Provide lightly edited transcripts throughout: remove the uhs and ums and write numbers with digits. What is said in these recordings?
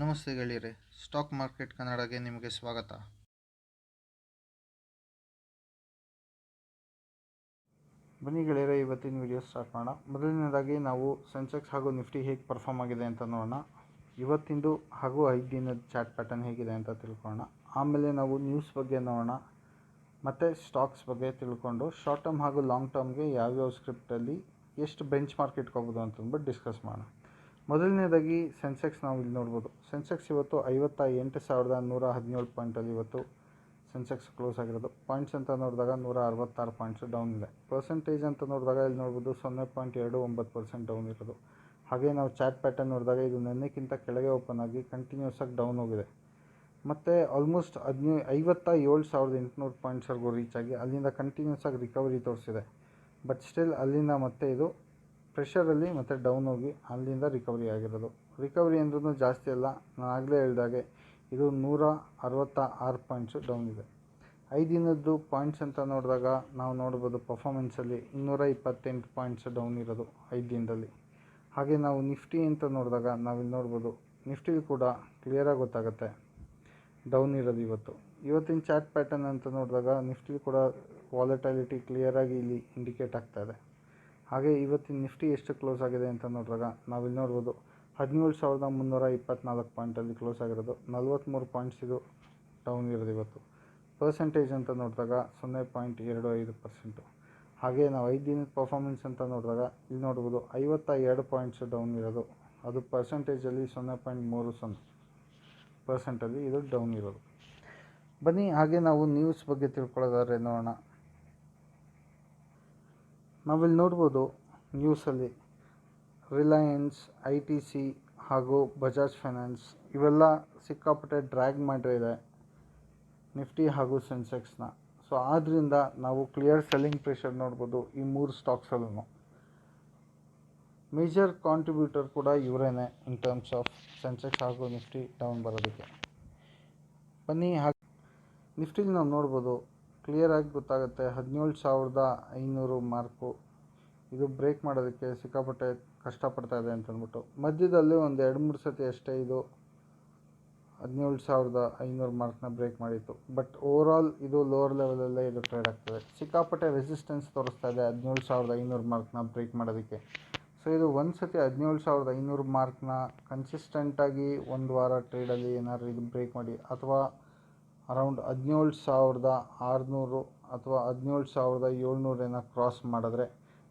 ನಮಸ್ತೆ ಗೆಳೆಯರೆ, stock market ಕನ್ನಡಗೆ ನಿಮಗೆ ಸ್ವಾಗತ. ಬನ್ನಿ ಗೆಳೆಯರೆ, ಇವತ್ತಿನ ವಿಡಿಯೋ ಸ್ಟಾರ್ಟ್ ಮಾಡೋಣ. ಮೊದಲನೇದಾಗಿ ನಾವು ಸೆನ್ಸೆಕ್ಸ್ ಹಾಗೂ ನಿಫ್ಟಿ ಹೇಗೆ ಪರ್ಫಾರ್ಮ್ ಆಗಿದೆ ಅಂತ ನೋಡೋಣ. ಇವತ್ತಿಂದು ಹಾಗೂ 5 ದಿನದ ಚಾರ್ಟ್ ಪ್ಯಾಟರ್ನ್ ಹೇಗಿದೆ ಅಂತ ತಿಳ್ಕೊಳ್ಳೋಣ. ಆಮೇಲೆ ನಾವು ನ್ಯೂಸ್ ಬಗ್ಗೆ ನೋಡೋಣ ಮತ್ತು ಸ್ಟಾಕ್ಸ್ ಬಗ್ಗೆ ತಿಳ್ಕೊಂಡು ಶಾರ್ಟ್ ಟರ್ಮ್ ಹಾಗೂ ಲಾಂಗ್ ಟರ್ಮ್ಗೆ ಯಾವ್ಯಾವ ಸ್ಕ್ರಿಪ್ಟಲ್ಲಿ ಎಷ್ಟು ಬೆಂಚ್ ಮಾರ್ಕ್ ಇಟ್ಕೋಬೋದು ಅಂತಂದ್ಬಿಟ್ಟು ಡಿಸ್ಕಸ್ ಮಾಡೋಣ. ಮೊದಲನೇದಾಗಿ ಸೆನ್ಸೆಕ್ಸ್ ನಾವು ಇಲ್ಲಿ ನೋಡ್ಬೋದು. ಸೆನ್ಸೆಕ್ಸ್ ಇವತ್ತು 58,117 ಪಾಯಿಂಟಲ್ಲಿ ಇವತ್ತು ಸೆನ್ಸೆಕ್ಸ್ ಕ್ಲೋಸ್ ಆಗಿರೋದು. ಪಾಯಿಂಟ್ಸ್ ಅಂತ ನೋಡಿದಾಗ 166 ಪಾಯಿಂಟ್ಸ್ ಡೌನ್ ಇದೆ. ಪರ್ಸೆಂಟೇಜ್ ಅಂತ ನೋಡಿದಾಗ ಇಲ್ಲಿ ನೋಡ್ಬೋದು 0.29% ಡೌನ್ ಇರೋದು. ಹಾಗೆ ನಾವು ಚಾರ್ಟ್ ಪ್ಯಾಟರ್ನ್ ನೋಡಿದಾಗ ಇದು ನೆನ್ನೆಕ್ಕಿಂತ ಕೆಳಗೆ ಓಪನ್ ಆಗಿ ಕಂಟಿನ್ಯೂಸ್ ಆಗಿ ಡೌನ್ ಹೋಗಿದೆ. ಮತ್ತು ಆಲ್ಮೋಸ್ಟ್ 57,800 ಪಾಯಿಂಟ್ಸ್ವರೆಗೂ ರೀಚ್ ಆಗಿ ಅಲ್ಲಿಂದ ಕಂಟಿನ್ಯೂಸ್ ಆಗಿ ರಿಕವರಿ ತೋರಿಸಿದೆ. ಬಟ್ ಸ್ಟಿಲ್ ಅಲ್ಲಿಂದ ಮತ್ತೆ ಇದು ಪ್ರೆಷರಲ್ಲಿ ಮತ್ತು ಡೌನ್ ಹೋಗಿ ಅಲ್ಲಿಂದ ರಿಕವರಿ ಆಗಿರೋದು. ರಿಕವರಿ ಅಂದ್ರೂ ಜಾಸ್ತಿ ಅಲ್ಲ, ನಾನು ಆಗಲೇ ಹೇಳಿದಾಗೆ ಇದು 166 ಪಾಯಿಂಟ್ಸು ಡೌನ್ ಇದೆ. 5 ದಿನದ್ದು ಪಾಯಿಂಟ್ಸ್ ಅಂತ ನೋಡಿದಾಗ ನಾವು ನೋಡ್ಬೋದು ಪರ್ಫಾಮೆನ್ಸಲ್ಲಿ 228 ಪಾಯಿಂಟ್ಸ್ ಡೌನ್ ಇರೋದು 5 ದಿನದಲ್ಲಿ. ಹಾಗೆ ನಾವು ನಿಫ್ಟಿ ಅಂತ ನೋಡಿದಾಗ ನಾವಿಲ್ಲಿ ನೋಡ್ಬೋದು, ನಿಫ್ಟಿಲಿ ಕೂಡ ಕ್ಲಿಯರಾಗಿ ಗೊತ್ತಾಗುತ್ತೆ ಡೌನ್ ಇರೋದು ಇವತ್ತಿನ ಚಾರ್ಟ್ ಪ್ಯಾಟರ್ನ್ ಅಂತ ನೋಡಿದಾಗ ನಿಫ್ಟಿ ಕೂಡ ವಾಲಟೈಲಿಟಿ ಕ್ಲಿಯರಾಗಿ ಇಲ್ಲಿ ಇಂಡಿಕೇಟ್ ಆಗ್ತಾಯಿದೆ. ಹಾಗೆ ಇವತ್ತಿನ ನಿಫ್ಟಿ ಎಷ್ಟು ಕ್ಲೋಸ್ ಆಗಿದೆ ಅಂತ ನೋಡಿದಾಗ ನಾವಿಲ್ಲಿ ನೋಡ್ಬೋದು 17,324 ಪಾಯಿಂಟಲ್ಲಿ ಕ್ಲೋಸ್ ಆಗಿರೋದು. 43 ಪಾಯಿಂಟ್ಸ್ ಇದು ಡೌನ್ ಇರೋದು ಇವತ್ತು. ಪರ್ಸೆಂಟೇಜ್ ಅಂತ ನೋಡಿದಾಗ 0.25%. ಹಾಗೆ ನಾವು 5 ದಿನದ ಪರ್ಫಾರ್ಮೆನ್ಸ್ ಅಂತ ನೋಡಿದಾಗ ಇಲ್ಲಿ ನೋಡ್ಬೋದು 52 ಪಾಯಿಂಟ್ಸ್ ಡೌನ್ ಇರೋದು. ಅದು ಪರ್ಸೆಂಟೇಜಲ್ಲಿ 0.30% ಇದು ಡೌನ್ ಇರೋದು. ಬನ್ನಿ ಹಾಗೆ ನಾವು ನ್ಯೂಸ್ ಬಗ್ಗೆ ತಿಳ್ಕೊಳ್ಳೋದಾದ್ರೆ ನೋಡೋಣ. ನಾವಿಲ್ಲಿ ನೋಡ್ಬೋದು ನ್ಯೂಸಲ್ಲಿ ರಿಲಯನ್ಸ್, ITC ಹಾಗೂ ಬಜಾಜ್ ಫೈನಾನ್ಸ್ ಇವೆಲ್ಲ ಸಿಕ್ಕಾಪಟ್ಟೆ ಡ್ರ್ಯಾಗ್ ಮಾಡಿದೆ ನಿಫ್ಟಿ ಹಾಗೂ ಸೆನ್ಸೆಕ್ಸ್ನ. ಸೊ ಆದ್ದರಿಂದ ನಾವು ಕ್ಲಿಯರ್ ಸೆಲ್ಲಿಂಗ್ ಪ್ರೆಷರ್ ನೋಡ್ಬೋದು ಈ 3 ಸ್ಟಾಕ್ಸಲ್ಲೂ. ಮೇಜರ್ ಕಾಂಟ್ರಿಬ್ಯೂಟರ್ ಕೂಡ ಇವರೇನೆ ಇನ್ ಟರ್ಮ್ಸ್ ಆಫ್ ಸೆನ್ಸೆಕ್ಸ್ ಹಾಗೂ ನಿಫ್ಟಿ ಡೌನ್ ಬರೋದಕ್ಕೆ. ಬನ್ನಿ ಹಾಗೆ ನಿಫ್ಟಿಲಿ ನಾವು ನೋಡ್ಬೋದು ಕ್ಲಿಯರಾಗಿ ಗೊತ್ತಾಗುತ್ತೆ 17,500 ಮಾರ್ಕು ಇದು ಬ್ರೇಕ್ ಮಾಡೋದಕ್ಕೆ ಸಿಕ್ಕಾಪಟ್ಟೆ ಕಷ್ಟಪಡ್ತಾ ಇದೆ ಅಂತಂದ್ಬಿಟ್ಟು. ಮಧ್ಯದಲ್ಲಿ ಒಂದು 2-3 ಸತಿ ಅಷ್ಟೇ ಇದು 17,500 ಮಾರ್ಕ್ನ ಬ್ರೇಕ್ ಮಾಡಿತ್ತು. ಬಟ್ ಓವರಾಲ್ ಇದು ಲೋವರ್ ಲೆವೆಲಲ್ಲೇ ಇದು ಟ್ರೇಡ್ ಆಗ್ತದೆ. ಸಿಕ್ಕಾಪಟ್ಟೆ ರೆಸಿಸ್ಟೆನ್ಸ್ ತೋರಿಸ್ತಾ ಇದೆ 17,500 ಮಾರ್ಕ್ನ ಬ್ರೇಕ್ ಮಾಡೋದಕ್ಕೆ. ಸೊ ಇದು ಒಂದು ಸತಿ 17,500 ಮಾರ್ಕ್ನ ಕನ್ಸಿಸ್ಟೆಂಟಾಗಿ ಒಂದು ವಾರ ಟ್ರೇಡಲ್ಲಿ ಏನಾದ್ರು ಇದು ಬ್ರೇಕ್ ಮಾಡಿ ಅಥವಾ ಅರೌಂಡ್ 17,600 ಅಥವಾ 17,700 ಏನೋ ಕ್ರಾಸ್ ಮಾಡಿದ್ರೆ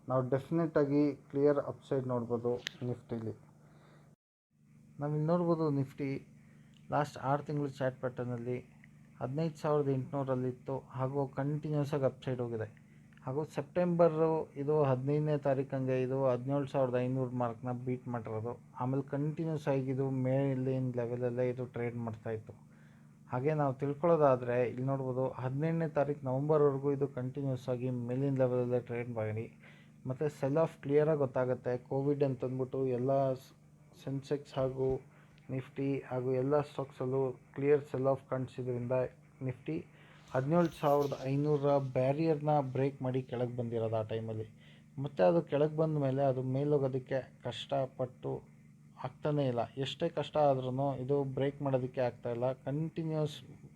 ನಾವು ಡೆಫಿನೆಟಾಗಿ ಕ್ಲಿಯರ್ ಅಪ್ಸೈಡ್ ನೋಡ್ಬೋದು ನಿಫ್ಟಿಲಿ. ನಾವಿಲ್ಲಿ ನೋಡ್ಬೋದು ನಿಫ್ಟಿ ಲಾಸ್ಟ್ 6 ತಿಂಗಳು ಚಾರ್ಟ್ ಪ್ಯಾಟರ್ನಲ್ಲಿ 15,800ರಲ್ಲಿತ್ತು ಹಾಗೂ ಕಂಟಿನ್ಯೂಸ್ ಆಗಿ ಅಪ್ಸೈಡ್ ಹೋಗಿದೆ. ಹಾಗೂ ಸೆಪ್ಟೆಂಬರು ಇದು 15ನೇ ತಾರೀಕಂಗೆ ಇದು 17,500 ಮಾರ್ಕ್ನ ಬೀಟ್ ಮಾಡಿರೋದು. ಆಮೇಲೆ ಕಂಟಿನ್ಯೂಸ್ ಆಗಿ ಇದು ಮೇಲಿನ ಲೆವೆಲಲ್ಲೇ ಇದು ಟ್ರೇಡ್ ಮಾಡ್ತಾಯಿತ್ತು. ಹಾಗೆ ನಾವು ತಿಳ್ಕೊಳ್ಳೋದಾದರೆ ಇಲ್ಲಿ ನೋಡ್ಬೋದು 17ನೇ ತಾರೀಕು ನವಂಬರ್ವರೆಗೂ ಇದು ಕಂಟಿನ್ಯೂಸ್ ಆಗಿ ಮೇಲಿನ ಲೆವೆಲಲ್ಲೇ ಟ್ರೇಡ್ ಮಾಡಿ ಮತ್ತು ಸೆಲ್ ಆಫ್ ಕ್ಲಿಯರಾಗಿ ಗೊತ್ತಾಗುತ್ತೆ. ಕೋವಿಡ್ ಅಂತಂದ್ಬಿಟ್ಟು ಎಲ್ಲ ಸೆನ್ಸೆಕ್ಸ್ ಹಾಗೂ ನಿಫ್ಟಿ ಹಾಗೂ ಎಲ್ಲ ಸ್ಟಾಕ್ಸಲ್ಲೂ ಕ್ಲಿಯರ್ ಸೆಲ್ ಆಫ್ ಕಾಣಿಸಿದ್ರಿಂದ ನಿಫ್ಟಿ 17,500 ಬ್ಯಾರಿಯರ್ನ ಬ್ರೇಕ್ ಮಾಡಿ ಕೆಳಗೆ ಬಂದಿರೋದು ಆ ಟೈಮಲ್ಲಿ. ಮತ್ತು ಅದು ಕೆಳಗೆ ಬಂದ ಮೇಲೆ ಅದು ಮೇಲೋಗೋದಕ್ಕೆ ಕಷ್ಟಪಟ್ಟು ಆಗ್ತಾನೇ ಇಲ್ಲ. ಎಷ್ಟೇ ಕಷ್ಟ ಆದ್ರೂ ಇದು ಬ್ರೇಕ್ ಮಾಡೋದಕ್ಕೆ ಆಗ್ತಾಯಿಲ್ಲ. ಕಂಟಿನ್ಯೂಸ್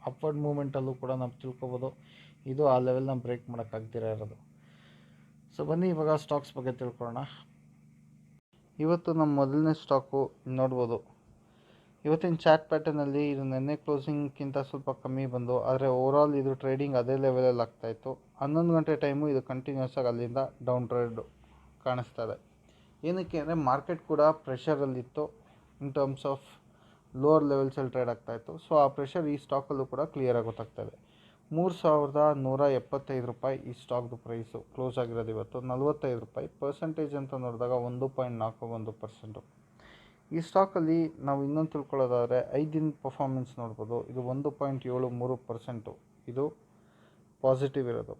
ಅಪ್ವರ್ಡ್ ಮೂಮೆಂಟಲ್ಲೂ ಕೂಡ ನಾವು ತಿಳ್ಕೊಬೋದು ಇದು ಆ ಲೆವೆಲ್ನ ಬ್ರೇಕ್ ಮಾಡೋಕ್ಕಾಗ್ದಿರ ಇರೋದು. ಸೊ ಬನ್ನಿ ಇವಾಗ ಸ್ಟಾಕ್ಸ್ ಬಗ್ಗೆ ತಿಳ್ಕೊಳ್ಳೋಣ. ಇವತ್ತು ನಮ್ಮ ಮೊದಲನೇ ಸ್ಟಾಕು ನೋಡ್ಬೋದು. ಇವತ್ತಿನ ಚಾರ್ಟ್ ಪ್ಯಾಟರ್ನಲ್ಲಿ ಇದು ನೆನ್ನೆ ಕ್ಲೋಸಿಂಗ್ಗಿಂತ ಸ್ವಲ್ಪ ಕಮ್ಮಿ ಬಂದು, ಆದರೆ ಓವರಾಲ್ ಇದು ಟ್ರೇಡಿಂಗ್ ಅದೇ ಲೆವೆಲಲ್ಲಿ ಆಗ್ತಾಯಿತ್ತು. 11 ಗಂಟೆ ಟೈಮು ಇದು ಕಂಟಿನ್ಯೂಸ್ ಆಗಿ ಅಲ್ಲಿಂದ ಡೌನ್ ಟ್ರೇಡ್ ಕಾಣಿಸ್ತಾ ಇದೆ. ಏನಕ್ಕೆ ಅಂದರೆ ಮಾರ್ಕೆಟ್ ಕೂಡ ಪ್ರೆಷರಲ್ಲಿತ್ತು. ಇನ್ ಟರ್ಮ್ಸ್ ಆಫ್ ಲೋವರ್ ಲೆವೆಲ್ಸಲ್ಲಿ ಟ್ರೇಡ್ ಆಗ್ತಾಯಿತ್ತು. ಸೊ ಆ ಪ್ರೆಷರ್ ಈ ಸ್ಟಾಕಲ್ಲೂ ಕೂಡ ಕ್ಲಿಯರಾಗಿ ಗೊತ್ತಾಗ್ತಾಯಿದೆ. 3,175 ರೂಪಾಯಿ ಈ ಸ್ಟಾಕ್ದು ಪ್ರೈಸು ಕ್ಲೋಸ್ ಆಗಿರೋದು ಇವತ್ತು. 45 ರೂಪಾಯಿ. ಪರ್ಸೆಂಟೇಜ್ ಅಂತ ನೋಡಿದಾಗ 1.41%. ಈ ಸ್ಟಾಕಲ್ಲಿ ನಾವು ಇನ್ನೊಂದು ತಿಳ್ಕೊಳ್ಳೋದಾದರೆ 5 ದಿನದ ಪರ್ಫಾರ್ಮೆನ್ಸ್ ನೋಡ್ಬೋದು. ಇದು 1.73% ಇದು ಪಾಸಿಟಿವ್ ಇರೋದು.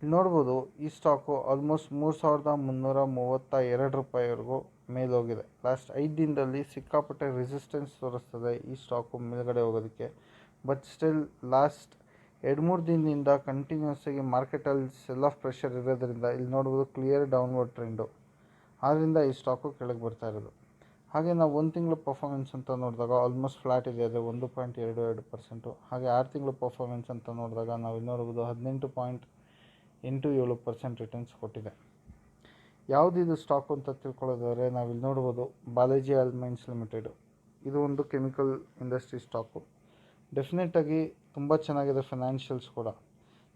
ಇಲ್ಲಿ ನೋಡ್ಬೋದು ಈ ಸ್ಟಾಕು ಆಲ್ಮೋಸ್ಟ್ 3,332 ರೂಪಾಯಿವರೆಗೂ ಮೇಲೋಗಿದೆ. ಲಾಸ್ಟ್ 5 ದಿನದಲ್ಲಿ ಸಿಕ್ಕಾಪಟ್ಟೆ ರೆಸಿಸ್ಟೆನ್ಸ್ ತೋರಿಸ್ತದೆ ಈ ಸ್ಟಾಕು ಮೇಲ್ಗಡೆ ಹೋಗೋದಕ್ಕೆ. ಬಟ್ ಸ್ಟಿಲ್ ಲಾಸ್ಟ್ 2-3 ದಿನದಿಂದ ಕಂಟಿನ್ಯೂಸ್ ಆಗಿ ಮಾರ್ಕೆಟಲ್ಲಿ ಸೆಲ್ ಆಫ್ ಪ್ರೆಷರ್ ಇರೋದ್ರಿಂದ ಇಲ್ಲಿ ನೋಡ್ಬೋದು ಕ್ಲಿಯರ್ ಡೌನ್ವರ್ಡ್ ಟ್ರೆಂಡು. ಆದ್ದರಿಂದ ಈ ಸ್ಟಾಕು ಕೆಳಗೆ ಬರ್ತಾ ಇರೋದು. ಹಾಗೆ ನಾವು 1 ತಿಂಗಳ ಪರ್ಫಾರ್ಮೆನ್ಸ್ ಅಂತ ನೋಡಿದಾಗ ಆಲ್ಮೋಸ್ಟ್ ಫ್ಲಾಟ್ ಇದೆ, ಅದು 1.22%. ಹಾಗೆ 6 ತಿಂಗಳ ಪರ್ಫಾರ್ಮೆನ್ಸ್ ಅಂತ ನೋಡಿದಾಗ ನಾವು ಇಲ್ಲಿ ನೋಡ್ಬೋದು 18.87% ರಿಟರ್ನ್ಸ್ ಕೊಟ್ಟಿದೆ. ಯಾವುದಿದು ಸ್ಟಾಕು ಅಂತ ತಿಳ್ಕೊಳ್ಳೋದಾದರೆ ನಾವಿಲ್ಲಿ ನೋಡ್ಬೋದು ಬಾಲಾಜಿ ಆಲ್ಮೈನ್ಸ್ ಲಿಮಿಟೆಡು. ಇದು ಒಂದು ಕೆಮಿಕಲ್ ಇಂಡಸ್ಟ್ರಿ ಸ್ಟಾಕು. ಡೆಫಿನೆಟಾಗಿ ತುಂಬ ಚೆನ್ನಾಗಿದೆ ಫಿನಾನ್ಷಿಯಲ್ಸ್ ಕೂಡ.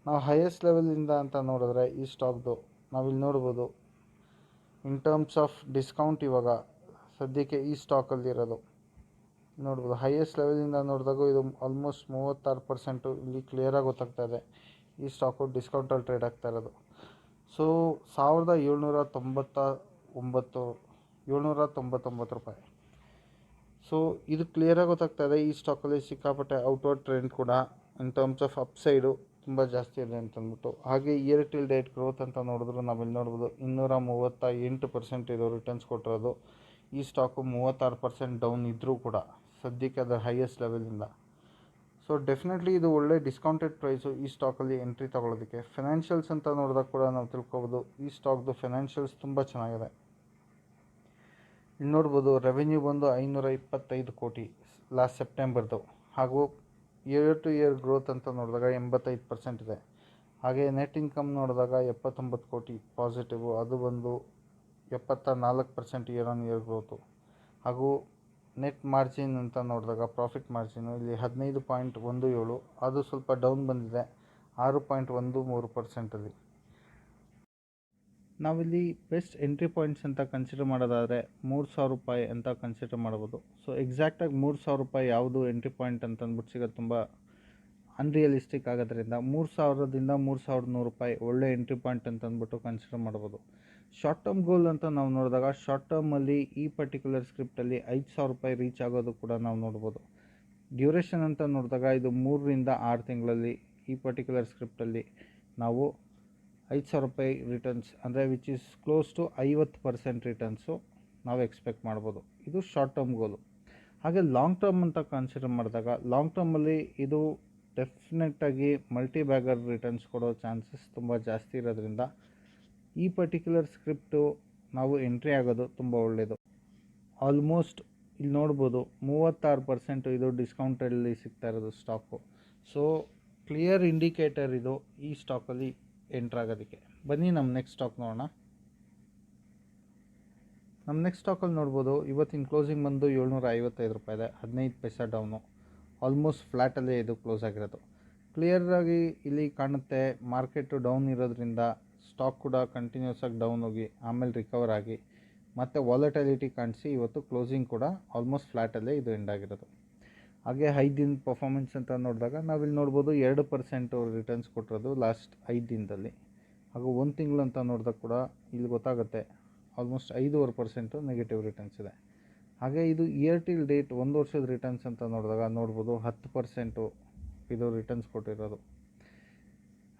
ನಾವು ಹೈಯೆಸ್ಟ್ ಲೆವೆಲಿಂದ ಅಂತ ನೋಡಿದ್ರೆ ಈ ಸ್ಟಾಕ್ದು ನಾವಿಲ್ಲಿ ನೋಡ್ಬೋದು ಇನ್ ಟರ್ಮ್ಸ್ ಆಫ್ ಡಿಸ್ಕೌಂಟ್ ಇವಾಗ ಸದ್ಯಕ್ಕೆ ಈ ಸ್ಟಾಕಲ್ಲಿ ಇರೋದು ನೋಡ್ಬೋದು. ಹೈಯೆಸ್ಟ್ ಲೆವೆಲಿಂದ ನೋಡಿದಾಗ ಇದು ಆಲ್ಮೋಸ್ಟ್ 36% ಇಲ್ಲಿ ಕ್ಲಿಯರಾಗಿ ಗೊತ್ತಾಗ್ತಾ ಇದೆ ಈ ಸ್ಟಾಕು ಡಿಸ್ಕೌಂಟಲ್ಲಿ ಟ್ರೇಡ್ ಆಗ್ತಾ ಇರೋದು. ಸೊ 1799 ರೂಪಾಯಿ. ಸೊ ಇದು ಕ್ಲಿಯರಾಗಿ ಗೊತ್ತಾಗ್ತಾ ಇದೆ ಈ ಸ್ಟಾಕಲ್ಲಿ ಸಿಕ್ಕಾಪಟ್ಟೆ ಔಟ್ವರ್ಡ್ ಟ್ರೆಂಡ್ ಕೂಡ ಇನ್ ಟರ್ಮ್ಸ್ ಆಫ್ ಅಪ್ಸೈಡು ತುಂಬ ಜಾಸ್ತಿ ಇದೆ ಅಂತಂದ್ಬಿಟ್ಟು. ಹಾಗೆ ಇಯರ್ ಟಿಲ್ ಡೇಟ್ ಗ್ರೋತ್ ಅಂತ ನೋಡಿದ್ರು ನಾವಿಲ್ಲಿ ನೋಡ್ಬೋದು 238% ಇದು ರಿಟರ್ನ್ಸ್ ಕೊಟ್ಟಿರೋದು. ಈ ಸ್ಟಾಕು 36% ಡೌನ್ ಇದ್ದರೂ ಕೂಡ ಸದ್ಯಕ್ಕೆ ಅದರ ಹೈಯೆಸ್ಟ್ ಲೆವೆಲಿಂದ. ಸೊ ಡೆಫಿನೆಟ್ಲಿ ಇದು ಒಳ್ಳೆ ಡಿಸ್ಕೌಂಟೆಡ್ ಪ್ರೈಸು ಈ ಸ್ಟಾಕಲ್ಲಿ ಎಂಟ್ರಿ ತೊಗೊಳೋದಕ್ಕೆ. ಫಿನಾನ್ಷಿಯಲ್ಸ್ ಅಂತ ನೋಡಿದಾಗ ಕೂಡ ನಾವು ತಿಳ್ಕೊಬೋದು ಈ ಸ್ಟಾಕ್ದು ಫಿನಾನ್ಷಿಯಲ್ಸ್ ತುಂಬ ಚೆನ್ನಾಗಿದೆ. ಇಲ್ಲಿ ನೋಡ್ಬೋದು ರೆವೆನ್ಯೂ ಬಂದು 525 ಕೋಟಿ ಲಾಸ್ಟ್ ಸೆಪ್ಟೆಂಬರ್ದು. ಹಾಗೂ ಇಯರ್ ಟು ಇಯರ್ ಗ್ರೋತ್ ಅಂತ ನೋಡಿದಾಗ 85% ಇದೆ. ಹಾಗೆ ನೆಟ್ ಇನ್ಕಮ್ ನೋಡಿದಾಗ 79 ಕೋಟಿ ಪಾಸಿಟಿವು, ಅದು ಬಂದು 74% ಇಯರ್ ಆನ್ ಇಯರ್ ಗ್ರೋತು. ಹಾಗೂ ನೆಟ್ ಮಾರ್ಜಿನ್ ಅಂತ ನೋಡಿದಾಗ ಪ್ರಾಫಿಟ್ ಮಾರ್ಜಿನು ಇಲ್ಲಿ 15.17, ಅದು ಸ್ವಲ್ಪ ಡೌನ್ ಬಂದಿದೆ 6.13%. ನಾವಿಲ್ಲಿ ಬೆಸ್ಟ್ ಎಂಟ್ರಿ ಪಾಯಿಂಟ್ಸ್ ಅಂತ ಕನ್ಸಿಡರ್ ಮಾಡೋದಾದರೆ 3,000 ರೂಪಾಯಿ ಅಂತ ಕನ್ಸಿಡರ್ ಮಾಡ್ಬೋದು. ಸೊ ಎಕ್ಸಾಕ್ಟಾಗಿ 3,000 ರೂಪಾಯಿ ಯಾವುದು ಎಂಟ್ರಿ ಪಾಯಿಂಟ್ ಅಂತಂದ್ಬಿಟ್ಟು ಸಿಗೋದು ತುಂಬ ಅನ್ರಿಯಲಿಸ್ಟಿಕ್ ಆಗೋದ್ರಿಂದ 3,000ದಿಂದ 3,100 ರೂಪಾಯಿ ಒಳ್ಳೆ ಎಂಟ್ರಿ ಪಾಯಿಂಟ್ ಅಂತಂದ್ಬಿಟ್ಟು ಕನ್ಸಿಡರ್ ಮಾಡ್ಬೋದು. ಶಾರ್ಟ್ ಟರ್ಮ್ ಗೋಲ್ ಅಂತ ನಾವು ನೋಡಿದಾಗ ಶಾರ್ಟ್ ಟರ್ಮಲ್ಲಿ ಈ ಪರ್ಟಿಕ್ಯುಲರ್ ಸ್ಕ್ರಿಪ್ಟಲ್ಲಿ 5,000 ರೂಪಾಯಿ ರೀಚ್ ಆಗೋದು ಕೂಡ ನಾವು ನೋಡ್ಬೋದು. ಡ್ಯೂರೇಷನ್ ಅಂತ ನೋಡಿದಾಗ ಇದು 3ರಿಂದ 6 ತಿಂಗಳಲ್ಲಿ ಈ ಪರ್ಟಿಕ್ಯುಲರ್ ಸ್ಕ್ರಿಪ್ಟಲ್ಲಿ ನಾವು 5,000 ರೂಪಾಯಿ ರಿಟರ್ನ್ಸ್ ಅಂದರೆ which is close to 50% returns ನಾವು ಎಕ್ಸ್ಪೆಕ್ಟ್ ಮಾಡ್ಬೋದು. ಇದು ಶಾರ್ಟ್ ಟರ್ಮ್ ಗೋಲು. ಹಾಗೆ ಲಾಂಗ್ ಟರ್ಮ್ ಅಂತ ಕನ್ಸಿಡರ್ ಮಾಡಿದಾಗ ಲಾಂಗ್ ಟರ್ಮಲ್ಲಿ ಇದು ಡೆಫಿನೆಟಾಗಿ ಮಲ್ಟಿ ಬ್ಯಾಗರ್ ರಿಟರ್ನ್ಸ್ ಕೊಡೋ ಚಾನ್ಸಸ್ ತುಂಬ ಜಾಸ್ತಿ ಇರೋದ್ರಿಂದ ಈ ಪರ್ಟಿಕ್ಯುಲರ್ ಸ್ಕ್ರಿಪ್ಟು ನಾವು ಎಂಟ್ರಿ ಆಗೋದು ತುಂಬ ಒಳ್ಳೆಯದು. ಆಲ್ಮೋಸ್ಟ್ ಇಲ್ಲಿ ನೋಡ್ಬೋದು 36% ಇದು ಡಿಸ್ಕೌಂಟಲ್ಲಿ ಸಿಗ್ತಾ ಇರೋದು ಸ್ಟಾಕು. ಸೊ ಕ್ಲಿಯರ್ ಇಂಡಿಕೇಟರ್ ಇದು ಈ ಸ್ಟಾಕಲ್ಲಿ ಎಂಟ್ರ್ ಆಗೋದಕ್ಕೆ. ಬನ್ನಿ ನಮ್ಮ ನೆಕ್ಸ್ಟ್ ಸ್ಟಾಕ್ ನೋಡೋಣ. ನಮ್ಮ ನೆಕ್ಸ್ಟ್ ಸ್ಟಾಕಲ್ಲಿ ನೋಡ್ಬೋದು ಇವತ್ತಿನ ಕ್ಲೋಸಿಂಗ್ ಬಂದು 755 ರೂಪಾಯಿ ಇದೆ, 15 ಪೈಸಾ ಡೌನು. ಆಲ್ಮೋಸ್ಟ್ ಫ್ಲ್ಯಾಟಲ್ಲೇ ಇದು ಕ್ಲೋಸ್ ಆಗಿರೋದು. ಕ್ಲಿಯರಾಗಿ ಇಲ್ಲಿ ಕಾಣುತ್ತೆ ಮಾರ್ಕೆಟು ಡೌನ್ ಇರೋದ್ರಿಂದ ಸ್ಟಾಕ್ ಕೂಡ ಕಂಟಿನ್ಯೂಸ್ ಆಗಿ ಡೌನ್ ಹೋಗಿ ಆಮೇಲೆ ರಿಕವರ್ ಆಗಿ ಮತ್ತು ವಾಲಟಿಲಿಟಿ ಕಾಣಿಸಿ ಇವತ್ತು ಕ್ಲೋಸಿಂಗ್ ಕೂಡ ಆಲ್ಮೋಸ್ಟ್ ಫ್ಲ್ಯಾಟಲ್ಲೇ ಇದು ಎಂಡ್ ಆಗಿರೋದು. ಹಾಗೆ 5 ದಿನದ ಪರ್ಫಾರ್ಮೆನ್ಸ್ ಅಂತ ನೋಡಿದಾಗ ನಾವಿಲ್ಲಿ ನೋಡ್ಬೋದು 2% ರಿಟರ್ನ್ಸ್ ಕೊಟ್ಟಿರೋದು ಲಾಸ್ಟ್ 5 ದಿನದಲ್ಲಿ. ಹಾಗೂ 1 ತಿಂಗಳು ಅಂತ ನೋಡಿದಾಗ ಕೂಡ ಇಲ್ಲಿ ಗೊತ್ತಾಗುತ್ತೆ ಆಲ್ಮೋಸ್ಟ್ 5.5% ನೆಗೆಟಿವ್ ರಿಟರ್ನ್ಸ್ ಇದೆ. ಹಾಗೆ ಇದು ಇಯರ್ ಟಿಲ್ ಡೇಟ್ 1 ವರ್ಷದ ರಿಟರ್ನ್ಸ್ ಅಂತ ನೋಡಿದಾಗ ನೋಡ್ಬೋದು 10% ಇದು ರಿಟರ್ನ್ಸ್ ಕೊಟ್ಟಿರೋದು.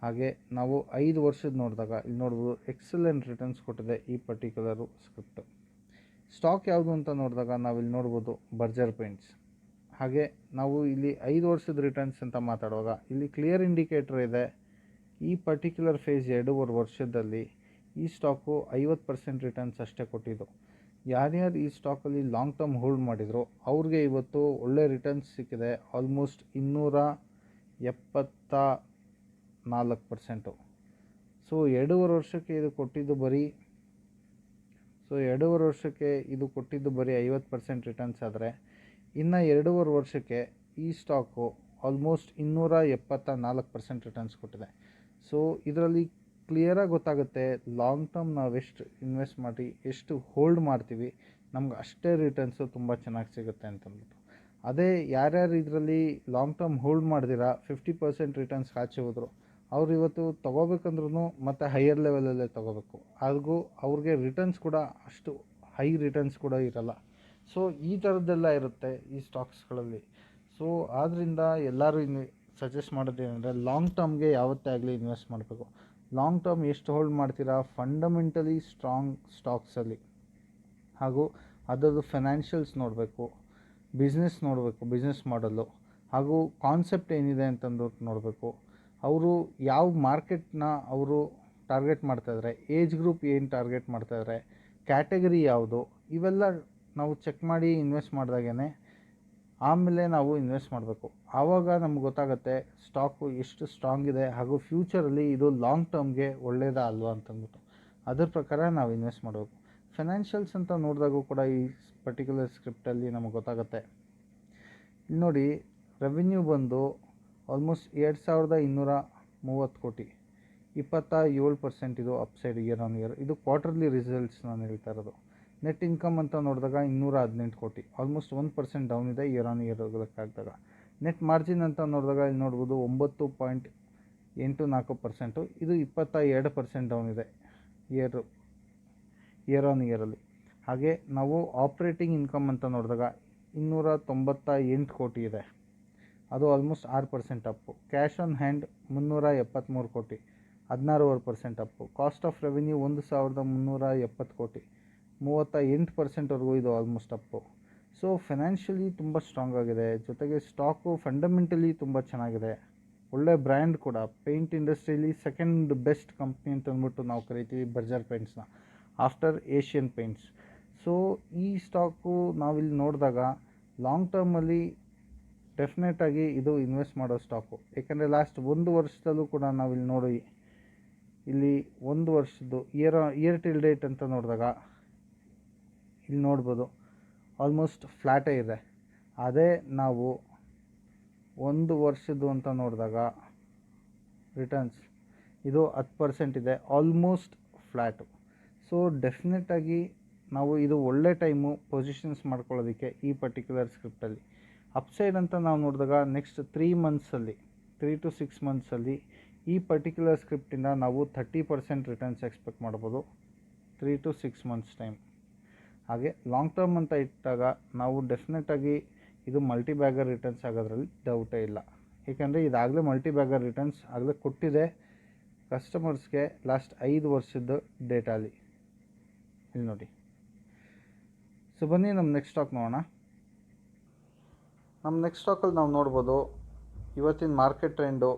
ಹಾಗೆ ನಾವು 5 ವರ್ಷದ ನೋಡಿದಾಗ ಇಲ್ಲಿ ನೋಡ್ಬೋದು ಎಕ್ಸಲೆಂಟ್ ರಿಟರ್ನ್ಸ್ ಕೊಟ್ಟಿದೆ ಈ ಪರ್ಟಿಕ್ಯುಲರು ಸ್ಕ್ರಿಪ್ಟ್. ಸ್ಟಾಕ್ ಯಾವುದು ಅಂತ ನೋಡಿದಾಗ ನಾವಿಲ್ಲಿ ನೋಡ್ಬೋದು ಬರ್ಜರ್ ಪೇಂಟ್ಸ್. ಹಾಗೆ ನಾವು ಇಲ್ಲಿ 5 ವರ್ಷದ ರಿಟರ್ನ್ಸ್ ಅಂತ ಮಾತಾಡುವಾಗ ಇಲ್ಲಿ ಕ್ಲಿಯರ್ ಇಂಡಿಕೇಟರ್ ಇದೆ ಈ ಪರ್ಟಿಕ್ಯುಲರ್ ಫೇಸ್ 2.5 ವರ್ಷದಲ್ಲಿ ಈ ಸ್ಟಾಕು 50% ರಿಟರ್ನ್ಸ್ ಅಷ್ಟೇ ಕೊಟ್ಟಿದ್ದು. ಯಾರ್ಯಾರು ಈ ಸ್ಟಾಕಲ್ಲಿ ಲಾಂಗ್ ಟರ್ಮ್ ಹೋಲ್ಡ್ ಮಾಡಿದ್ರು ಅವ್ರಿಗೆ ಇವತ್ತು ಒಳ್ಳೆ ರಿಟರ್ನ್ಸ್ ಸಿಕ್ಕಿದೆ, ಆಲ್ಮೋಸ್ಟ್ 274%. ಸೊ 2.5 ವರ್ಷಕ್ಕೆ ಇದು ಕೊಟ್ಟಿದ್ದು ಬರೀ 50% ರಿಟರ್ನ್ಸ್ ಆದರೆ ಇನ್ನು 2.5 ವರ್ಷಕ್ಕೆ ಈ ಸ್ಟಾಕು ಆಲ್ಮೋಸ್ಟ್ 274% ರಿಟರ್ನ್ಸ್ ಕೊಟ್ಟಿದೆ. ಸೊ ಇದರಲ್ಲಿ ಕ್ಲಿಯರಾಗಿ ಗೊತ್ತಾಗುತ್ತೆ ಲಾಂಗ್ ಟರ್ಮ್ ನಾವು ಎಷ್ಟು ಇನ್ವೆಸ್ಟ್ ಮಾಡಿ ಎಷ್ಟು ಹೋಲ್ಡ್ ಮಾಡ್ತೀವಿ ನಮ್ಗೆ ಅಷ್ಟೇ ರಿಟರ್ನ್ಸು ತುಂಬ ಚೆನ್ನಾಗಿ ಸಿಗುತ್ತೆ ಅಂತಂದ್ಬಿಟ್ಟು. ಅದೇ ಯಾರ್ಯಾರು ಇದರಲ್ಲಿ ಲಾಂಗ್ ಟರ್ಮ್ ಹೋಲ್ಡ್ ಮಾಡ್ದಿರಾ 50% ರಿಟರ್ನ್ಸ್ ಆಚೆ ಹೋದರು ಅವ್ರು ಇವತ್ತು ತೊಗೋಬೇಕಂದ್ರೂ ಮತ್ತು ಹೈಯರ್ ಲೆವೆಲಲ್ಲೇ ತೊಗೋಬೇಕು. ಹಾಗೂ ಅವ್ರಿಗೆ ರಿಟರ್ನ್ಸ್ ಕೂಡ ಅಷ್ಟು ಹೈ ರಿಟರ್ನ್ಸ್ ಕೂಡ ಇರಲ್ಲ. ಸೊ ಈ ಥರದ್ದೆಲ್ಲ ಇರುತ್ತೆ ಈ ಸ್ಟಾಕ್ಸ್ಗಳಲ್ಲಿ. ಸೊ ಆದ್ದರಿಂದ ಎಲ್ಲರೂ ಸಜೆಸ್ಟ್ ಮಾಡೋದೇನೆಂದರೆ ಲಾಂಗ್ ಟರ್ಮ್ಗೆ ಯಾವತ್ತೇ ಆಗಲಿ ಇನ್ವೆಸ್ಟ್ ಮಾಡಬೇಕು. ಲಾಂಗ್ ಟರ್ಮ್ ಎಷ್ಟು ಹೋಲ್ಡ್ ಮಾಡ್ತೀರಾ ಫಂಡಮೆಂಟಲಿ ಸ್ಟ್ರಾಂಗ್ ಸ್ಟಾಕ್ಸಲ್ಲಿ. ಹಾಗೂ ಅದರದ್ದು ಫೈನಾನ್ಷಿಯಲ್ಸ್ ನೋಡಬೇಕು, ಬಿಸ್ನೆಸ್ ನೋಡಬೇಕು, ಬಿಸ್ನೆಸ್ ಮಾಡಲು ಹಾಗೂ ಕಾನ್ಸೆಪ್ಟ್ ಏನಿದೆ ಅಂತಂದು ನೋಡಬೇಕು. ಅವರು ಯಾವ ಮಾರ್ಕೆಟ್ನ ಅವರು ಟಾರ್ಗೆಟ್ ಮಾಡ್ತಾಯಿದ್ದಾರೆ, ಏಜ್ ಗ್ರೂಪ್ ಏನು ಟಾರ್ಗೆಟ್ ಮಾಡ್ತಾಯಿದ್ದಾರೆ, ಕ್ಯಾಟಗರಿ ಯಾವುದು, ಇವೆಲ್ಲ ನಾವು ಚೆಕ್ ಮಾಡಿ ಇನ್ವೆಸ್ಟ್ ಮಾಡಿದಾಗೇ ಆಮೇಲೆ ನಾವು ಇನ್ವೆಸ್ಟ್ ಮಾಡಬೇಕು. ಆವಾಗ ನಮ್ಗೆ ಗೊತ್ತಾಗುತ್ತೆ ಸ್ಟಾಕು ಎಷ್ಟು ಸ್ಟ್ರಾಂಗ್ ಇದೆ ಹಾಗೂ ಫ್ಯೂಚರಲ್ಲಿ ಇದು ಲಾಂಗ್ ಟರ್ಮ್ಗೆ ಒಳ್ಳೆಯದಾ ಅಲ್ವಾ ಅಂತಂದ್ಬಿಟ್ಟು ಅದ್ರ ಪ್ರಕಾರ ನಾವು ಇನ್ವೆಸ್ಟ್ ಮಾಡಬೇಕು. ಫೈನಾನ್ಷಿಯಲ್ಸ್ ಅಂತ ನೋಡಿದಾಗೂ ಕೂಡ ಈ ಪರ್ಟಿಕ್ಯುಲರ್ ಸ್ಕ್ರಿಪ್ಟಲ್ಲಿ ನಮಗೆ ಗೊತ್ತಾಗುತ್ತೆ. ಇಲ್ಲಿ ನೋಡಿ, ರೆವಿನ್ಯೂ ಬಂದು ಆಲ್ಮೋಸ್ಟ್ 2230 ಕೋಟಿ, 27% ಇದು ಅಪ್ಸೈಡ್ ಇಯರ್ ಆನ್ ಇಯರ್. ಇದು ಕ್ವಾರ್ಟರ್ಲಿ ರಿಸಲ್ಟ್ಸ್ ನಾನು ಹೇಳ್ತಾ ಇರೋದು. ನೆಟ್ ಇನ್ಕಮ್ ಅಂತ ನೋಡಿದಾಗ 218 ಕೋಟಿ, ಆಲ್ಮೋಸ್ಟ್ 1% ಡೌನ್ ಇದೆ ಇಯರ್ ಆನ್ ಇಯರ್ ಲೆಕ್ಕಾದಾಗ. ನೆಟ್ ಮಾರ್ಜಿನ್ ಅಂತ ನೋಡಿದಾಗ ಇಲ್ಲಿ ನೋಡ್ಬೋದು 9.84%, ಇದು 22% ಡೌನ್ ಇದೆ ಇಯರ್ ಆನ್ ಇಯರಲ್ಲಿ. ಹಾಗೆ ನಾವು ಆಪ್ರೇಟಿಂಗ್ ಇನ್ಕಮ್ ಅಂತ ನೋಡಿದಾಗ 298 ಕೋಟಿ ಇದೆ, ಅದು almost 6% Appu. Cash on hand 373 ಕೋಟಿ, 16% ಅಪ್ಪು. ಕಾಸ್ಟ್ ಆಫ್ ರೆವಿನ್ಯೂ 1370 ಕೋಟಿ, 38%ವರೆಗೂ ಇದು ಆಲ್ಮೋಸ್ಟ್ ಅಪ್ಪು. ಸೊ ಫೈನಾನ್ಷಿಯಲಿ ತುಂಬ ಸ್ಟ್ರಾಂಗ್ ಆಗಿದೆ. ಜೊತೆಗೆ ಸ್ಟಾಕು ಫಂಡಮೆಂಟಲಿ ತುಂಬ ಚೆನ್ನಾಗಿದೆ. ಒಳ್ಳೆ ಬ್ರ್ಯಾಂಡ್ ಕೂಡ. ಪೇಂಟ್ ಇಂಡಸ್ಟ್ರಿಯಲ್ಲಿ ಸೆಕೆಂಡ್ ಬೆಸ್ಟ್ ಕಂಪ್ನಿ ಅಂತ ಅಂದ್ಬಿಟ್ಟು ನಾವು ಕರಿತೀವಿ ಬರ್ಜರ್ ಪೇಂಟ್ಸ್ನ, ಆಫ್ಟರ್ ಏಷ್ಯನ್ ಪೇಂಟ್ಸ್. ಸೊ ಈ ಸ್ಟಾಕು ನಾವಿಲ್ಲಿ ನೋಡಿದಾಗ ಲಾಂಗ್ ಟರ್ಮಲ್ಲಿ ಡೆಫಿನೆಟಾಗಿ ಇದು ಇನ್ವೆಸ್ಟ್ ಮಾಡೋ ಸ್ಟಾಕು. ಏಕೆಂದರೆ ಲಾಸ್ಟ್ 1 ವರ್ಷದಲ್ಲೂ ಕೂಡ ನಾವಿಲ್ಲಿ ನೋಡಿ, ಇಲ್ಲಿ 1 ವರ್ಷದ್ದು ಇಯರ್ ಟಿಲ್ ಡೇಟ್ ಅಂತ ನೋಡಿದಾಗ ಇಲ್ಲಿ ನೋಡ್ಬೋದು ಆಲ್ಮೋಸ್ಟ್ ಫ್ಲ್ಯಾಟೇ ಇದೆ. ಅದೇ ನಾವು 1 ವರ್ಷದ್ದು ಅಂತ ನೋಡಿದಾಗ ರಿಟರ್ನ್ಸ್ ಇದು 10% ಇದೆ, ಆಲ್ಮೋಸ್ಟ್ ಫ್ಲ್ಯಾಟು. ಸೊ ಡೆಫಿನೆಟಾಗಿ ನಾವು ಇದು ಒಳ್ಳೆ ಟೈಮು ಪೊಸಿಷನ್ಸ್ ಮಾಡ್ಕೊಳ್ಳೋದಕ್ಕೆ ಈ ಪರ್ಟಿಕ್ಯುಲರ್ ಸ್ಕ್ರಿಪ್ಟಲ್ಲಿ. ಅಪ್ಸೈಡ್ ಅಂತ ನಾವು ನೋಡಿದಾಗ ನೆಕ್ಸ್ಟ್ 3 to 6 ಮಂತ್ಸಲ್ಲಿ ಈ ಪರ್ಟಿಕ್ಯುಲರ್ ಸ್ಕ್ರಿಪ್ಟಿಂದ ನಾವು 30% ರಿಟರ್ನ್ಸ್ ಎಕ್ಸ್ಪೆಕ್ಟ್ ಮಾಡ್ಬೋದು 3 to 6 ಮಂತ್ಸ್ ಟೈಮ್. ಹಾಗೆ ಲಾಂಗ್ ಟರ್ಮ್ ಅಂತ ಇಟ್ಟಾಗ ನಾವು ಡೆಫಿನೆಟಾಗಿ ಇದು ಮಲ್ಟಿಬ್ಯಾಗರ್ ರಿಟರ್ನ್ಸ್ ಆಗೋದ್ರಲ್ಲಿ ಡೌಟೇ ಇಲ್ಲ. ಏಕೆಂದರೆ ಇದಾಗಲೇ ಮಲ್ಟಿಬ್ಯಾಗರ್ ರಿಟರ್ನ್ಸ್ ಆಗಲೇ ಕೊಟ್ಟಿದೆ ಕಸ್ಟಮರ್ಸ್ಗೆ ಲಾಸ್ಟ್ 5 ವರ್ಷದ ಡೇಟಾಲಿ. ಇಲ್ಲಿ ನೋಡಿ. ಸೊ ಬನ್ನಿ ನಮ್ಮ ನೆಕ್ಸ್ಟ್ ಸ್ಟಾಕ್ ನೋಡೋಣ. ನಮ್ಮ ನೆಕ್ಸ್ಟ್ ಸ್ಟಾಕಲ್ಲಿ ನಾವು ನೋಡ್ಬೋದು ಇವತ್ತಿನ ಮಾರ್ಕೆಟ್ ಟ್ರೆಂಡು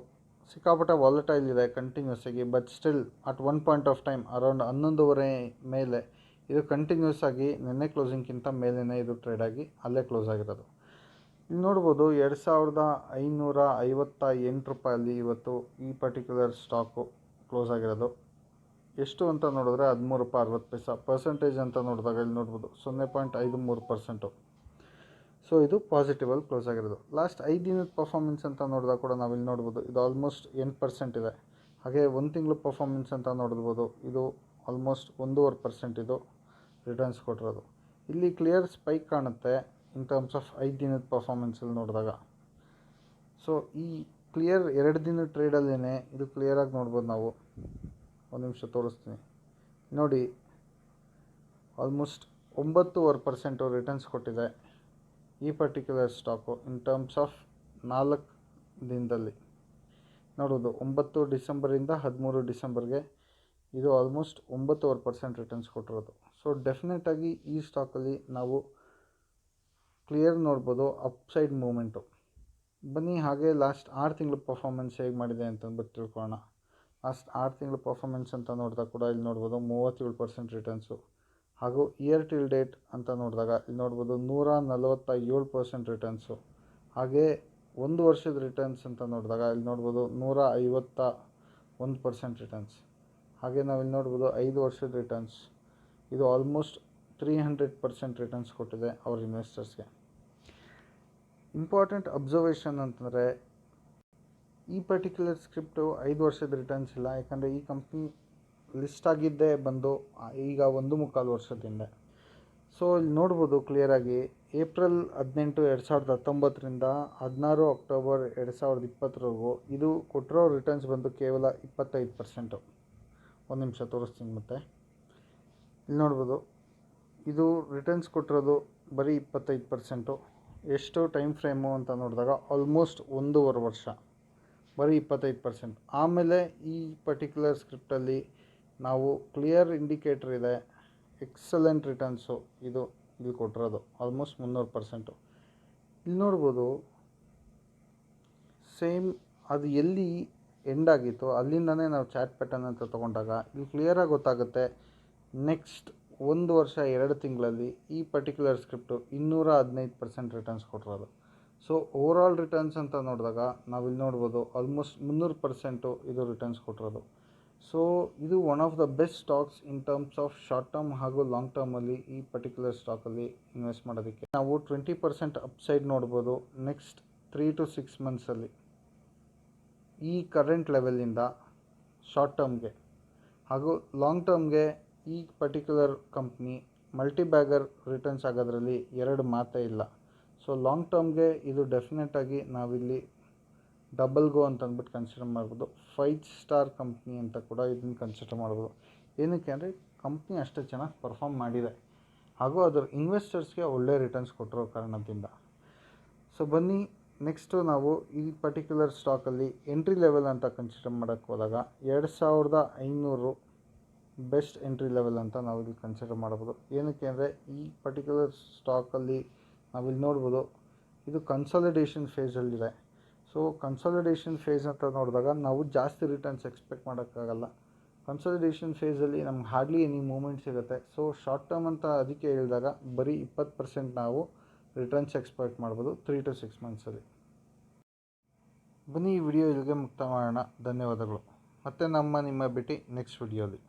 ಸಿಕ್ಕಾಪಟ್ಟೆ ವಾಲಟೈಲ್ ಇದೆ ಕಂಟಿನ್ಯೂಸ್ ಆಗಿ. But still at one point of time around 11:30 ಮೇಲೆ ಇದು ಕಂಟಿನ್ಯೂಸ್ ಆಗಿ ನಿನ್ನೆ ಕ್ಲೋಸಿಂಗ್ಗಿಂತ ಮೇಲೇ ಇದು ಟ್ರೇಡ್ ಆಗಿ ಅಲ್ಲೇ ಕ್ಲೋಸ್ ಆಗಿರೋದು. ಇಲ್ಲಿ ನೋಡ್ಬೋದು 2558 ರೂಪಾಯಲ್ಲಿ ಇವತ್ತು ಈ ಪರ್ಟಿಕ್ಯುಲರ್ ಸ್ಟಾಕು ಕ್ಲೋಸ್ ಆಗಿರೋದು. ಎಷ್ಟು ಅಂತ ನೋಡಿದ್ರೆ 13 ರೂಪಾಯಿ 60 ಪೈಸೆ. ಪರ್ಸೆಂಟೇಜ್ ಅಂತ ನೋಡಿದಾಗ ಇಲ್ಲಿ ನೋಡ್ಬೋದು 0.53%. ಸೊ ಇದು ಪಾಸಿಟಿವಲ್ಲಿ ಕ್ಲೋಸ್ ಆಗಿರೋದು. ಲಾಸ್ಟ್ 5 ದಿನದ ಪರ್ಫಾರ್ಮೆನ್ಸ್ ಅಂತ ನೋಡಿದಾಗ ಕೂಡ ನಾವಿಲ್ಲಿ ನೋಡ್ಬೋದು ಇದು ಆಲ್ಮೋಸ್ಟ್ 8% ಇದೆ. ಹಾಗೆ 1 ತಿಂಗಳು ಪರ್ಫಾರ್ಮೆನ್ಸ್ ಅಂತ ನೋಡ್ಬೋದು ಇದು ಆಲ್ಮೋಸ್ಟ್ 1.5% ಇದು ರಿಟರ್ನ್ಸ್ ಕೊಟ್ಟಿರೋದು. ಇಲ್ಲಿ ಕ್ಲಿಯರ್ ಸ್ಪೈಕ್ ಕಾಣುತ್ತೆ ಇನ್ ಟರ್ಮ್ಸ್ ಆಫ್ 5 ದಿನದ ಪರ್ಫಾರ್ಮೆನ್ಸಲ್ಲಿ ನೋಡಿದಾಗ. ಸೊ ಈ ಕ್ಲಿಯರ್ 2 ದಿನದ ಟ್ರೇಡಲ್ಲೇ ಇದು ಕ್ಲಿಯರಾಗಿ ನೋಡ್ಬೋದು ನಾವು. ಒಂದು ನಿಮಿಷ ತೋರಿಸ್ತೀನಿ ನೋಡಿ. ಆಲ್ಮೋಸ್ಟ್ 9.5% ರಿಟರ್ನ್ಸ್ ಕೊಟ್ಟಿದೆ ಈ particular stock in terms of 4 ದಿನದಲ್ಲಿ ನೋಡೋದು. 9 ಡಿಸೆಂಬರಿಂದ 13 ಡಿಸೆಂಬರ್ಗೆ ಇದು ಆಲ್ಮೋಸ್ಟ್ 9.5% ರಿಟರ್ನ್ಸ್ ಕೊಟ್ಟಿರೋದು. ಸೊ ಡೆಫಿನೆಟಾಗಿ ಈ ಸ್ಟಾಕಲ್ಲಿ ನಾವು ಕ್ಲಿಯರ್ ನೋಡ್ಬೋದು ಅಪ್ಸೈಡ್ ಮೂಮೆಂಟು. ಬನ್ನಿ ಹಾಗೆ ಲಾಸ್ಟ್ 6 ತಿಂಗಳ ಪರ್ಫಾರ್ಮೆನ್ಸ್ ಹೇಗೆ ಮಾಡಿದೆ ಅಂತಂದ್ಬಿಟ್ಟು ತಿಳ್ಕೊಳ್ಳೋಣ. ಲಾಸ್ಟ್ 6 ತಿಂಗಳ ಪರ್ಫಾರ್ಮೆನ್ಸ್ ಅಂತ ನೋಡಿದಾಗ ಕೂಡ ಇಲ್ಲಿ ನೋಡ್ಬೋದು 37% ರಿಟರ್ನ್ಸು. ಹಾಗೂ ಇಯರ್ ಟಿಲ್ ಡೇಟ್ ಅಂತ ನೋಡಿದಾಗ ಇಲ್ಲಿ ನೋಡ್ಬೋದು 147% ರಿಟರ್ನ್ಸು. ಹಾಗೆ 1 ವರ್ಷದ ರಿಟರ್ನ್ಸ್ ಅಂತ ನೋಡಿದಾಗ ಇಲ್ಲಿ ನೋಡ್ಬೋದು 151% ರಿಟರ್ನ್ಸ್. ಹಾಗೆ ನಾವು ಇಲ್ಲಿ ನೋಡ್ಬೋದು 5 ವರ್ಷದ ರಿಟರ್ನ್ಸ್ ಇದು ಆಲ್ಮೋಸ್ಟ್ 300% ರಿಟರ್ನ್ಸ್ ಕೊಟ್ಟಿದೆ ಅವ್ರ ಇನ್ವೆಸ್ಟರ್ಸ್ಗೆ. ಇಂಪಾರ್ಟೆಂಟ್ ಅಬ್ಸರ್ವೇಷನ್ ಅಂತಂದರೆ ಈ ಪರ್ಟಿಕ್ಯುಲರ್ ಸ್ಕ್ರಿಪ್ಟು 5 ವರ್ಷದ ರಿಟರ್ನ್ಸ್ ಇಲ್ಲ. ಯಾಕಂದರೆ ಈ ಕಂಪ್ನಿ ಲಿಸ್ಟ್ ಆಗಿದ್ದೇ ಬಂದು ಈಗ 1.25 ವರ್ಷದಿಂದ. ಸೊ ಇಲ್ಲಿ ನೋಡ್ಬೋದು ಕ್ಲಿಯರಾಗಿ ಏಪ್ರಿಲ್ 18, 2019ರಿಂದ 16 ಅಕ್ಟೋಬರ್ 2020ವರೆಗೂ ಇದು ಕೊಟ್ಟಿರೋ ರಿಟರ್ನ್ಸ್ ಬಂದು ಕೇವಲ 25%. ಒಂದು ನಿಮಿಷ ತೋರಿಸ್ತೀನಿ ಮತ್ತೆ. ಇಲ್ಲಿ ನೋಡ್ಬೋದು ಇದು ರಿಟರ್ನ್ಸ್ ಕೊಟ್ಟಿರೋದು ಬರೀ 25%. ಎಷ್ಟು ಟೈಮ್ ಫ್ರೇಮು ಅಂತ ನೋಡಿದಾಗ ಆಲ್ಮೋಸ್ಟ್ 1.5 ವರ್ಷ, ಬರೀ 25%. ಆಮೇಲೆ ಈ ಪರ್ಟಿಕ್ಯುಲರ್ ಸ್ಕ್ರಿಪ್ಟಲ್ಲಿ ನಾವು ಕ್ಲಿಯರ್ ಇಂಡಿಕೇಟರ್ ಇದೆ, ಎಕ್ಸಲೆಂಟ್ ರಿಟರ್ನ್ಸು ಇದು ಇಲ್ಲಿ ಕೊಟ್ಟಿರೋದು ಆಲ್ಮೋಸ್ಟ್ 300%. ಇಲ್ಲಿ ನೋಡ್ಬೋದು ಸೇಮ್ ಅದು ಎಲ್ಲಿ ಎಂಡ್ ಆಗಿತ್ತು ಅಲ್ಲಿಂದನೇ ನಾವು ಚಾರ್ಟ್ ಪ್ಯಾಟರ್ನ್ ಅಂತ ತೊಗೊಂಡಾಗ ಇಲ್ಲಿ ಕ್ಲಿಯರಾಗಿ ಗೊತ್ತಾಗುತ್ತೆ ನೆಕ್ಸ್ಟ್ 1 ವರ್ಷ 2 ತಿಂಗಳಲ್ಲಿ ಈ ಪರ್ಟಿಕ್ಯುಲರ್ ಸ್ಕ್ರಿಪ್ಟು 215% ರಿಟರ್ನ್ಸ್ ಕೊಟ್ಟಿರೋದು. ಸೊ ಓವರಾಲ್ ರಿಟರ್ನ್ಸ್ ಅಂತ ನೋಡಿದಾಗ ನಾವಿಲ್ಲಿ ನೋಡ್ಬೋದು ಆಲ್ಮೋಸ್ಟ್ 300% ಇದು ರಿಟರ್ನ್ಸ್ ಕೊಟ್ಟಿರೋದು. ಸೊ ಇದು one of the best stocks in terms of short term ಹಾಗೂ ಲಾಂಗ್ ಟರ್ಮಲ್ಲಿ ಈ ಪರ್ಟಿಕ್ಯುಲರ್ ಸ್ಟಾಕಲ್ಲಿ ಇನ್ವೆಸ್ಟ್ ಮಾಡೋದಕ್ಕೆ. ನಾವು 20% ಅಪ್ಸೈಡ್ ನೋಡ್ಬೋದು ನೆಕ್ಸ್ಟ್ 3 to 6 ಮಂತ್ಸಲ್ಲಿ ಈ ಕರೆಂಟ್ ಲೆವೆಲಿಂದ ಶಾರ್ಟ್ ಟರ್ಮ್ಗೆ, ಹಾಗೂ ಲಾಂಗ್ ಟರ್ಮ್ಗೆ ಈ ಪರ್ಟಿಕ್ಯುಲರ್ ಕಂಪ್ನಿ ಮಲ್ಟಿಬ್ಯಾಗರ್ ರಿಟರ್ನ್ಸ್ ಆಗೋದ್ರಲ್ಲಿ ಎರಡು ಮಾತೇ ಇಲ್ಲ. ಸೊ ಲಾಂಗ್ ಟರ್ಮ್ಗೆ ಇದು ಡೆಫಿನೆಟಾಗಿ ನಾವಿಲ್ಲಿ ಡಬಲ್ ಗೋ ಅಂತ ಅಂದ್ಬಿಟ್ಟು ಕನ್ಸಿಡರ್ ಮಾಡ್ಬೋದು. 5 ಸ್ಟಾರ್ ಕಂಪ್ನಿ ಅಂತ ಕೂಡ ಇದನ್ನು ಕನ್ಸಿಡರ್ ಮಾಡ್ಬೋದು. ಏನಕ್ಕೆ ಅಂದರೆ ಕಂಪ್ನಿ ಅಷ್ಟು ಚೆನ್ನಾಗಿ ಪರ್ಫಾರ್ಮ್ ಮಾಡಿದೆ ಹಾಗೂ ಅದರ ಇನ್ವೆಸ್ಟರ್ಸ್ಗೆ ಒಳ್ಳೆ ರಿಟರ್ನ್ಸ್ ಕೊಟ್ಟಿರೋ ಕಾರಣದಿಂದ. ಸೊ ಬನ್ನಿ ನೆಕ್ಸ್ಟು ನಾವು ಈ ಪರ್ಟಿಕ್ಯುಲರ್ ಸ್ಟಾಕಲ್ಲಿ ಎಂಟ್ರಿ ಲೆವೆಲ್ ಅಂತ ಕನ್ಸಿಡರ್ ಮಾಡೋಕ್ಕೆ ಹೋದಾಗ 2500 ಬೆಸ್ಟ್ ಎಂಟ್ರಿ ಲೆವೆಲ್ ಅಂತ ನಾವು ಇಲ್ಲಿ ಕನ್ಸಿಡರ್ ಮಾಡ್ಬೋದು. ಏನಕ್ಕೆ ಅಂದರೆ ಈ ಪರ್ಟಿಕ್ಯುಲರ್ ಸ್ಟಾಕಲ್ಲಿ ನಾವಿಲ್ಲಿ ನೋಡ್ಬೋದು ಇದು ಕನ್ಸಾಲಿಡೇಷನ್ ಫೇಸಲ್ಲಿದೆ. ಸೊ ಕನ್ಸಾಲಿಡೇಷನ್ ಫೇಸ್ ಅಂತ ನೋಡಿದಾಗ ನಾವು ಜಾಸ್ತಿ ರಿಟರ್ನ್ಸ್ ಎಕ್ಸ್ಪೆಕ್ಟ್ ಮಾಡೋಕ್ಕಾಗಲ್ಲ. ಕನ್ಸಾಲಿಡೇಷನ್ ಫೇಸಲ್ಲಿ ನಮ್ಗೆ ಹಾರ್ಡ್ಲಿ ಎನಿ ಮೂಮೆಂಟ್ ಸಿಗುತ್ತೆ. ಸೊ ಶಾರ್ಟ್ ಟರ್ಮ್ ಅಂತ ಅದಕ್ಕೆ ಹೇಳಿದಾಗ ಬರೀ 20% ನಾವು ರಿಟರ್ನ್ಸ್ ಎಕ್ಸ್ಪೆಕ್ಟ್ ಮಾಡ್ಬೋದು 3 to 6 ಮಂತ್ಸಲ್ಲಿ. ಬನ್ನಿ ಈ ವಿಡಿಯೋ ಇಲ್ಲಿಗೆ ಮುಕ್ತ ಮಾಡೋಣ. ಧನ್ಯವಾದಗಳು. ಮತ್ತು ನಿಮ್ಮ ಭೇಟಿ ನೆಕ್ಸ್ಟ್ ವಿಡಿಯೋಲಿ.